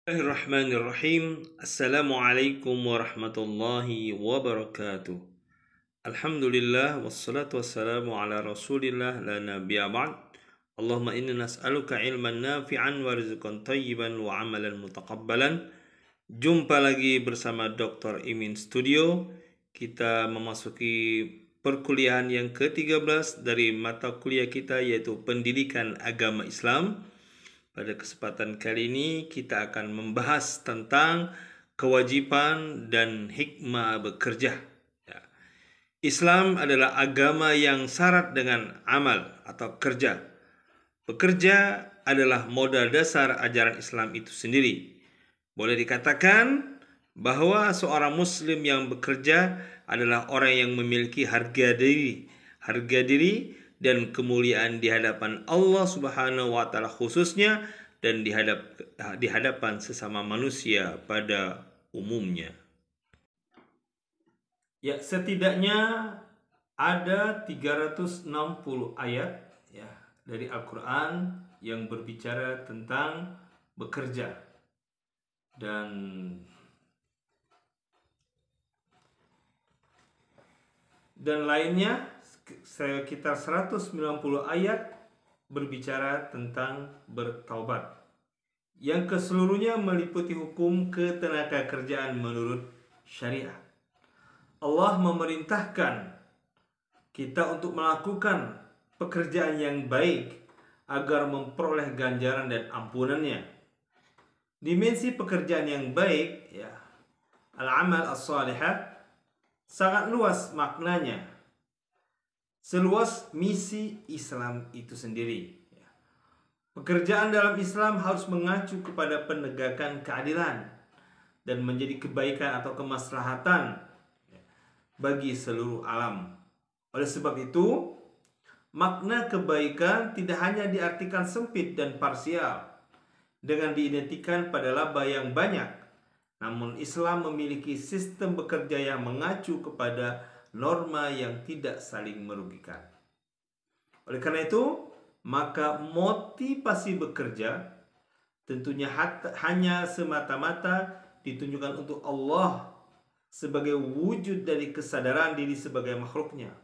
Bismillahirrahmanirrahim. Assalamualaikum warahmatullahi wabarakatuh. Alhamdulillah wassalatu wassalamu ala Rasulillah la nabiyya ba'd. Allahumma inna nas'aluka ilman nafi'an wa rizqan thayyiban wa amalan mutaqabbalan. Jumpa lagi bersama Dr. Imin Studio. Kita memasuki perkuliahan yang ke-13 dari mata kuliah kita, yaitu Pendidikan Agama Islam. Pada kesempatan kali ini kita akan membahas tentang kewajiban dan hikmah bekerja. Islam adalah agama yang syarat dengan amal atau kerja. Bekerja adalah modal dasar ajaran Islam itu sendiri. Boleh dikatakan bahwa seorang muslim yang bekerja adalah orang yang memiliki harga diri dan kemuliaan di hadapan Allah Subhanahu wa taala khususnya, dan di hadapan sesama manusia pada umumnya. Ya, setidaknya ada 360 ayat ya dari Al-Qur'an yang berbicara tentang bekerja. Dan lainnya sekitar 190 ayat berbicara tentang bertaubat, yang keseluruhnya meliputi hukum ketenagakerjaan menurut syariat. Allah memerintahkan kita untuk melakukan pekerjaan yang baik agar memperoleh ganjaran dan ampunannya. Dimensi pekerjaan yang baik, ya, al-amal as-salihah, sangat luas maknanya, seluas misi Islam itu sendiri. Pekerjaan dalam Islam harus mengacu kepada penegakan keadilan dan menjadi kebaikan atau kemaslahatan bagi seluruh alam. Oleh sebab itu, makna kebaikan tidak hanya diartikan sempit dan parsial dengan diidentikan pada laba yang banyak, namun Islam memiliki sistem bekerja yang mengacu kepada norma yang tidak saling merugikan. Oleh karena itu, maka motivasi bekerja tentunya hanya semata-mata ditunjukkan untuk Allah sebagai wujud dari kesadaran diri sebagai makhluknya.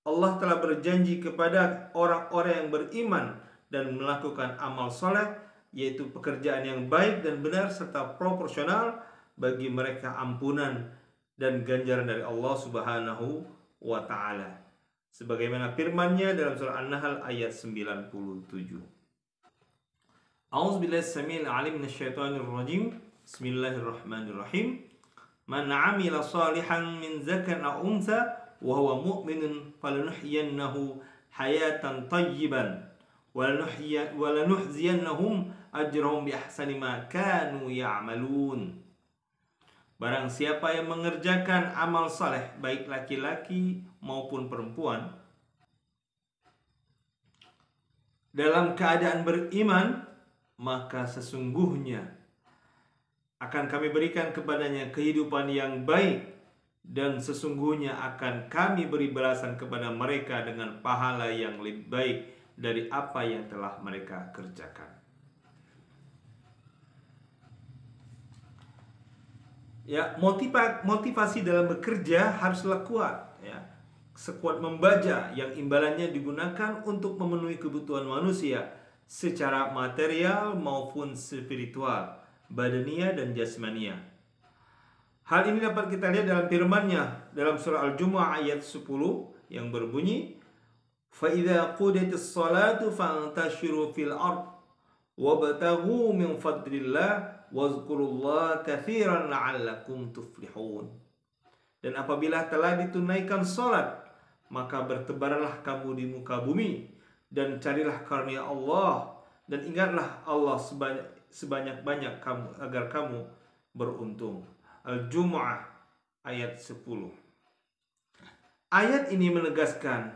Allah telah berjanji kepada orang-orang yang beriman dan melakukan amal soleh, yaitu pekerjaan yang baik dan benar serta proporsional, bagi mereka ampunan dan ganjaran dari Allah Subhanahu wa taala. Sebagaimana firman-Nya dalam surah An-Nahl ayat 97. A'udzubillahi samil alim minasyaitonir rajim. Bismillahirrahmanirrahim. Man 'amila salihan min zakarin aw untha wa huwa mu'minun falanuhyiyannahu hayatan thayyiban wa lanuhziyannahum ajrahum bi ahsani ma kanu ya'malun. Barang siapa yang mengerjakan amal saleh, baik laki-laki maupun perempuan, dalam keadaan beriman, maka sesungguhnya akan kami berikan kepadanya kehidupan yang baik, dan sesungguhnya akan kami beri balasan kepada mereka dengan pahala yang lebih baik dari apa yang telah mereka kerjakan. Ya, motivasi dalam bekerja haruslah kuat, ya. Sekuat membaja yang imbalannya digunakan untuk memenuhi kebutuhan manusia secara material maupun spiritual, badania dan jasmania. Hal ini dapat kita lihat dalam firman-Nya dalam surah Al-Jumu'ah ayat 10 yang berbunyi, "Fa idza qudiyatis salatu fantashiru fil ard wabtaghu min fadlillah wazkurullaha katsiran la'allakum tuflihun." Dan apabila telah ditunaikan salat, maka bertebaranlah kamu di muka bumi dan carilah karunia Allah, dan ingatlah Allah sebanyak-banyak kamu agar kamu beruntung. Al-Jumu'ah ayat 10. Ayat ini menegaskan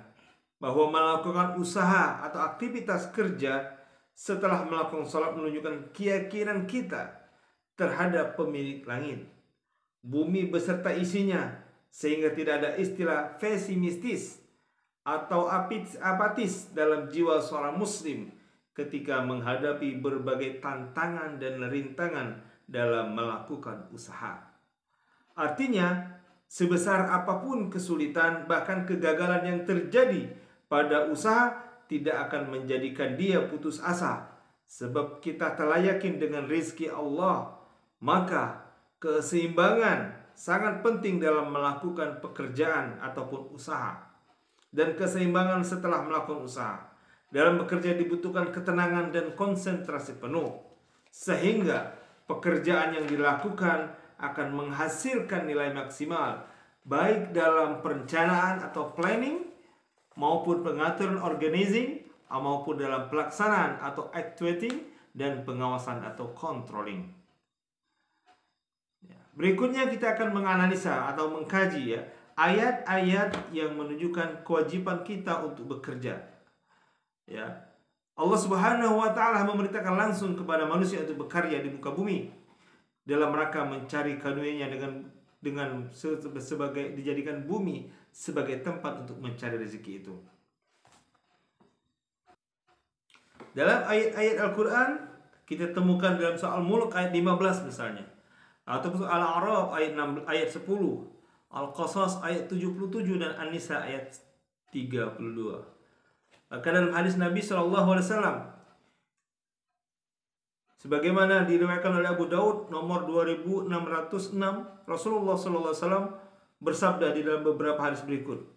bahwa melakukan usaha atau aktivitas kerja setelah melakukan salat menunjukkan keyakinan kita terhadap pemilik langit, bumi beserta isinya, sehingga tidak ada istilah pesimistis atau apatis dalam jiwa seorang muslim ketika menghadapi berbagai tantangan dan rintangan dalam melakukan usaha. Artinya, sebesar apapun kesulitan bahkan kegagalan yang terjadi pada usaha tidak akan menjadikan dia putus asa, sebab kita telah yakin dengan rezeki Allah. Maka keseimbangan sangat penting dalam melakukan pekerjaan ataupun usaha. Dan keseimbangan setelah melakukan usaha. Dalam bekerja dibutuhkan ketenangan dan konsentrasi penuh, sehingga pekerjaan yang dilakukan akan menghasilkan nilai maksimal, baik dalam perencanaan atau planning, maupun pengaturan organizing, maupun dalam pelaksanaan atau actuating, dan pengawasan atau controlling. Berikutnya kita akan menganalisa atau mengkaji ayat-ayat yang menunjukkan kewajiban kita untuk bekerja. Allah Subhanahu wa taala memerintahkan langsung kepada manusia untuk berkarya di muka bumi dalam rangka mencari karunia dengan sebagai dijadikan bumi sebagai tempat untuk mencari rezeki itu. Dalam ayat-ayat Al-Qur'an kita temukan dalam soal Mulk ayat 15 misalnya, ataupun Al-A'raf ayat 10, Al-Qasas ayat 77 dan An-Nisa ayat 32. Maka dalam hadis Nabi SAW, sebagaimana diriwayatkan oleh Abu Daud nomor 2606, Rasulullah SAW bersabda di dalam beberapa hadis berikut,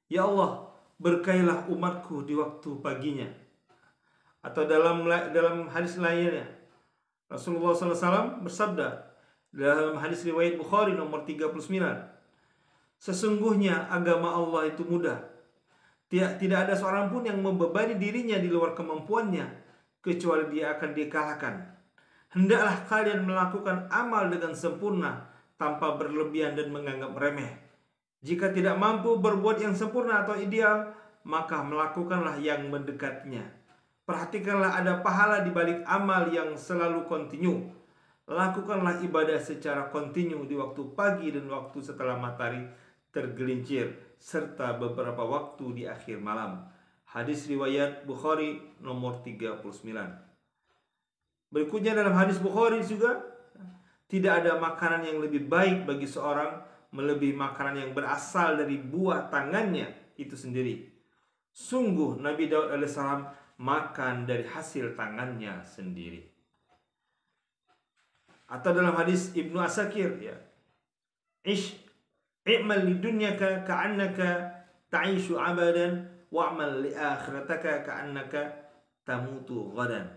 "Ya Allah, berkailah umatku di waktu paginya." Atau dalam hadis lainnya, Rasulullah SAW bersabda dalam hadis riwayat Bukhari nomor 39, "Sesungguhnya agama Allah itu mudah. Tidak ada seorang pun yang membebani dirinya di luar kemampuannya, kecuali dia akan dikalahkan. Hendaklah kalian melakukan amal dengan sempurna, tanpa berlebihan dan menganggap remeh. Jika tidak mampu berbuat yang sempurna atau ideal, maka melakukanlah yang mendekatnya. Perhatikanlah ada pahala di balik amal yang selalu kontinu. Lakukanlah ibadah secara kontinu di waktu pagi dan waktu setelah matahari tergelincir, serta beberapa waktu di akhir malam." Hadis riwayat Bukhari nomor 39. Berikutnya dalam hadis Bukhari juga, tidak ada makanan yang lebih baik bagi seorang melebihi makanan yang berasal dari buah tangannya itu sendiri. Sungguh Nabi Daud alaihissalam makan dari hasil tangannya sendiri. Atau dalam hadis Ibnu Asakir, "I'mal lidunyaka ka'annaka ta'ishu abadan wa'mal li akhirataka ka'annaka tamutu ghadan."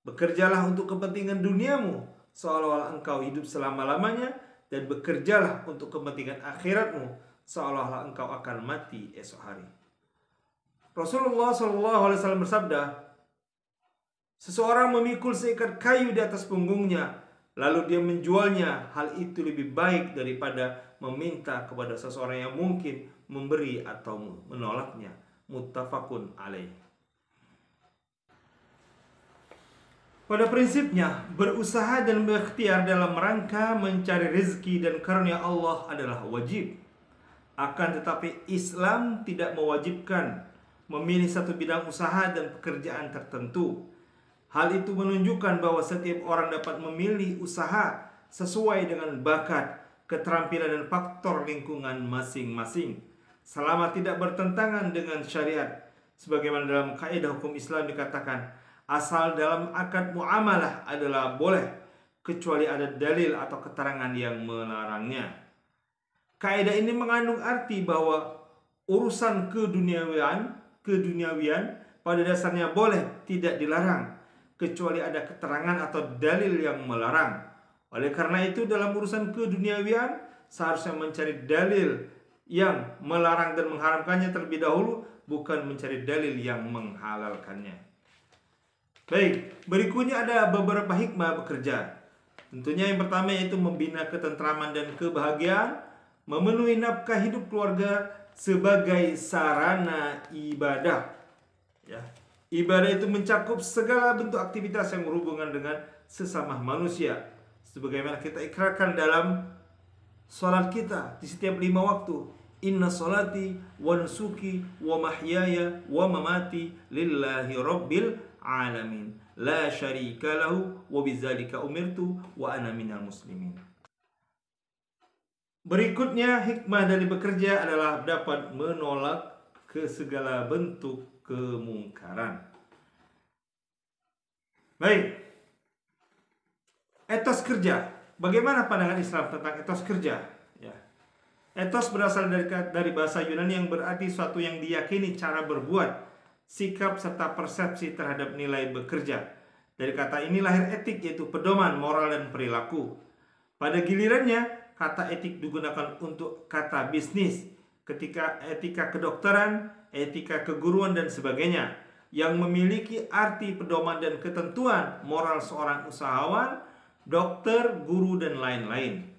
Bekerjalah untuk kepentingan duniamu seolah-olah engkau hidup selama-lamanya, dan bekerjalah untuk kepentingan akhiratmu seolah-olah engkau akan mati esok hari. Rasulullah SAW bersabda, "Seseorang memikul seikat kayu di atas punggungnya, lalu dia menjualnya, hal itu lebih baik daripada meminta kepada seseorang yang mungkin memberi atau menolaknya." Muttafaqun alaih. Pada prinsipnya, berusaha dan berikhtiar dalam rangka mencari rezeki dan karunia Allah adalah wajib. Akan tetapi Islam tidak mewajibkan memilih satu bidang usaha dan pekerjaan tertentu. Hal itu menunjukkan bahwa setiap orang dapat memilih usaha sesuai dengan bakat, keterampilan dan faktor lingkungan masing-masing, selama tidak bertentangan dengan syariat. Sebagaimana dalam kaidah hukum Islam dikatakan, asal dalam akad muamalah adalah boleh, kecuali ada dalil atau keterangan yang melarangnya. Kaidah ini mengandung arti bahwa urusan keduniawian pada dasarnya boleh, tidak dilarang, kecuali ada keterangan atau dalil yang melarang. Oleh karena itu dalam urusan keduniawian seharusnya mencari dalil yang melarang dan mengharamkannya terlebih dahulu, bukan mencari dalil yang menghalalkannya. Baik, berikutnya ada beberapa hikmah bekerja. Tentunya yang pertama yaitu membina ketentraman dan kebahagiaan, memenuhi nafkah hidup keluarga sebagai sarana ibadah. Ibadah itu mencakup segala bentuk aktivitas yang berhubungan dengan sesama manusia, sebagaimana kita ikrarkan dalam salat kita di setiap 5 waktu. "Inna salati wa nusuki wa mahyaya wa mamati lillahi rabbil alamin la syarika lahu wa bidzalika umirtu wa ana minal muslimin. Berikutnya, hikmah dari bekerja adalah dapat menolak ke segala bentuk kemungkaran. Baik, etos kerja. Bagaimana pandangan Islam tentang etos kerja? Ya. Etos berasal dari bahasa Yunani yang berarti suatu yang diyakini cara berbuat, sikap serta persepsi terhadap nilai bekerja. Dari kata ini lahir etik, yaitu pedoman moral dan perilaku. Pada gilirannya, kata etik digunakan untuk kata bisnis, ketika etika kedokteran, etika keguruan dan sebagainya, yang memiliki arti pedoman dan ketentuan moral seorang usahawan, dokter, guru, dan lain-lain.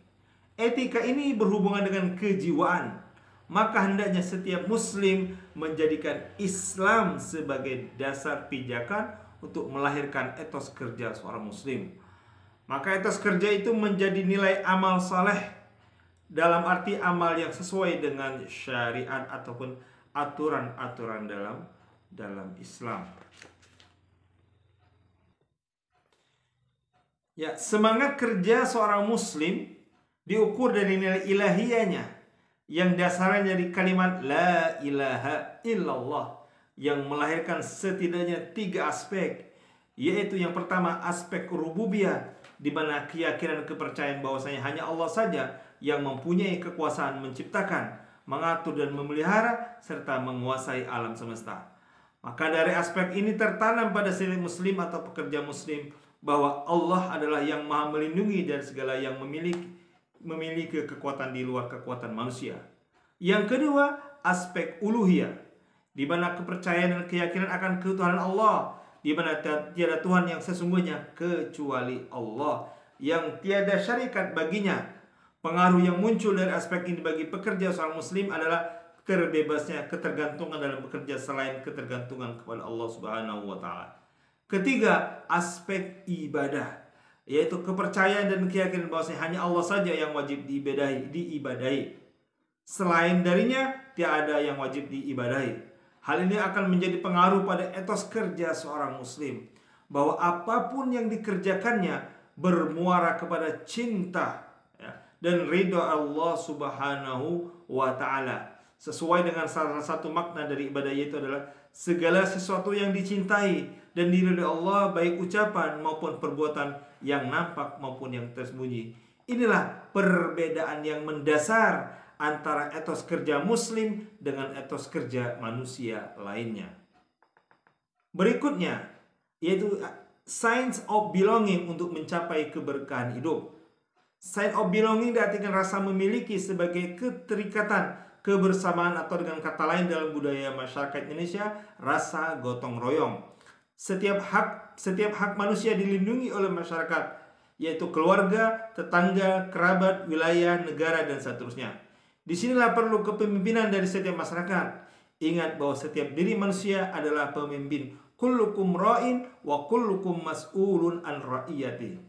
Etika ini berhubungan dengan kejiwaan, maka hendaknya setiap muslim menjadikan Islam sebagai dasar pijakan untuk melahirkan etos kerja seorang muslim. Maka etos kerja itu menjadi nilai amal saleh, dalam arti amal yang sesuai dengan syariat ataupun aturan-aturan dalam Islam. Ya, semangat kerja seorang muslim diukur dari nilai ilahiyahnya yang dasarnya dari kalimat la ilaha illallah, yang melahirkan setidaknya 3 aspek, yaitu yang pertama aspek rububiyah, di mana keyakinan kepercayaan bahwasanya hanya Allah saja yang mempunyai kekuasaan menciptakan, mengatur dan memelihara serta menguasai alam semesta. Maka dari aspek ini tertanam pada setiap muslim atau pekerja muslim bahwa Allah adalah yang maha melindungi dari segala yang memiliki kekuatan di luar kekuatan manusia. Yang kedua, aspek uluhiyah, di mana kepercayaan dan keyakinan akan ketuhanan Allah, di mana tiada Tuhan yang sesungguhnya kecuali Allah, yang tiada syarikat baginya. Pengaruh yang muncul dari aspek ini bagi pekerja seorang muslim adalah terbebasnya ketergantungan dalam bekerja selain ketergantungan kepada Allah Subhanahu wa taala. Ketiga, aspek ibadah, yaitu kepercayaan dan keyakinan bahwasanya hanya Allah saja yang wajib diibadahi. Selain darinya tiada yang wajib diibadahi. Hal ini akan menjadi pengaruh pada etos kerja seorang muslim, bahwa apapun yang dikerjakannya bermuara kepada cinta dan ridha Allah Subhanahu wa taala. Sesuai dengan salah satu makna dari ibadah, yaitu adalah segala sesuatu yang dicintai dan diridhai Allah, baik ucapan maupun perbuatan yang nampak maupun yang tersembunyi. Inilah perbedaan yang mendasar antara etos kerja muslim dengan etos kerja manusia lainnya. Berikutnya, yaitu sense of belonging untuk mencapai keberkahan hidup. Sense of belonging diartikan rasa memiliki sebagai keterikatan, kebersamaan, atau dengan kata lain dalam budaya masyarakat Indonesia, rasa gotong royong. Setiap hak manusia dilindungi oleh masyarakat, yaitu keluarga, tetangga, kerabat, wilayah, negara, dan seterusnya. Disinilah perlu kepemimpinan dari setiap masyarakat. Ingat bahwa setiap diri manusia adalah pemimpin. Kullukum ra'in wa kullukum mas'ulun an ra'iyati.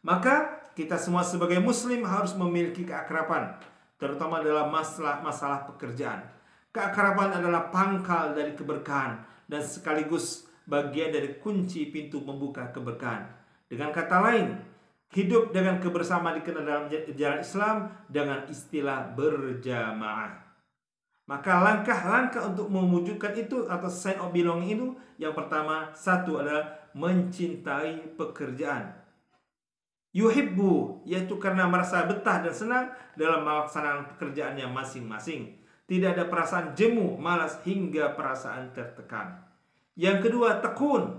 Maka kita semua sebagai muslim harus memiliki keakraban, terutama dalam masalah pekerjaan. Keakraban adalah pangkal dari keberkahan dan sekaligus bagian dari kunci pintu membuka keberkahan. Dengan kata lain, hidup dengan kebersamaan dikenal dalam ajaran Islam dengan istilah berjamaah. Maka langkah-langkah untuk mewujudkan itu atau sign of belonging itu, yang pertama, satu adalah mencintai pekerjaan. Yuhibbu, yaitu karena merasa betah dan senang dalam melaksanakan pekerjaannya masing-masing. Tidak ada perasaan jemu, malas, hingga perasaan tertekan. Yang kedua, tekun,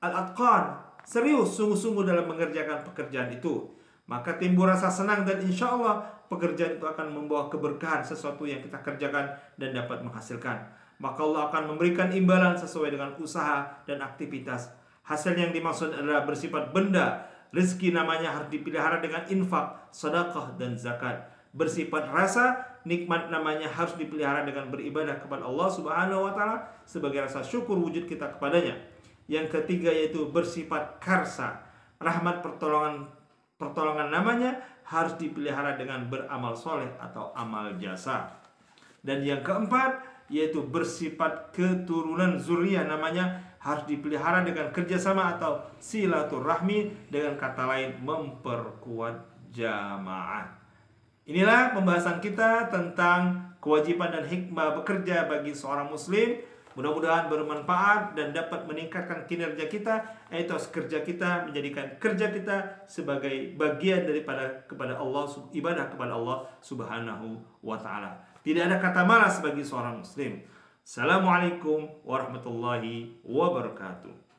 al-atqan, serius, sungguh-sungguh dalam mengerjakan pekerjaan itu. Maka timbul rasa senang dan insya Allah pekerjaan itu akan membawa keberkahan sesuatu yang kita kerjakan dan dapat menghasilkan. Maka Allah akan memberikan imbalan sesuai dengan usaha dan aktivitas. Hasil yang dimaksud adalah bersifat benda. Rezeki namanya harus dipelihara dengan infak, sedekah, dan zakat. Bersifat rasa, nikmat namanya harus dipelihara dengan beribadah kepada Allah Subhanahu wa taala sebagai rasa syukur wujud kita kepadanya. Yang ketiga yaitu bersifat karsa. Rahmat pertolongan namanya harus dipelihara dengan beramal soleh atau amal jasa. Dan yang keempat yaitu bersifat keturunan zuriyah, namanya harus dipelihara dengan kerjasama atau silaturahmi, dengan kata lain memperkuat jamaah. Inilah pembahasan kita tentang kewajiban dan hikmah bekerja bagi seorang muslim. Mudah-mudahan bermanfaat dan dapat meningkatkan kinerja kita, etos kerja kita, menjadikan kerja kita sebagai bagian daripada kepada Allah, ibadah kepada Allah Subhanahu wa taala. Tidak ada kata malas bagi seorang muslim. Assalamualaikum warahmatullahi wabarakatuh.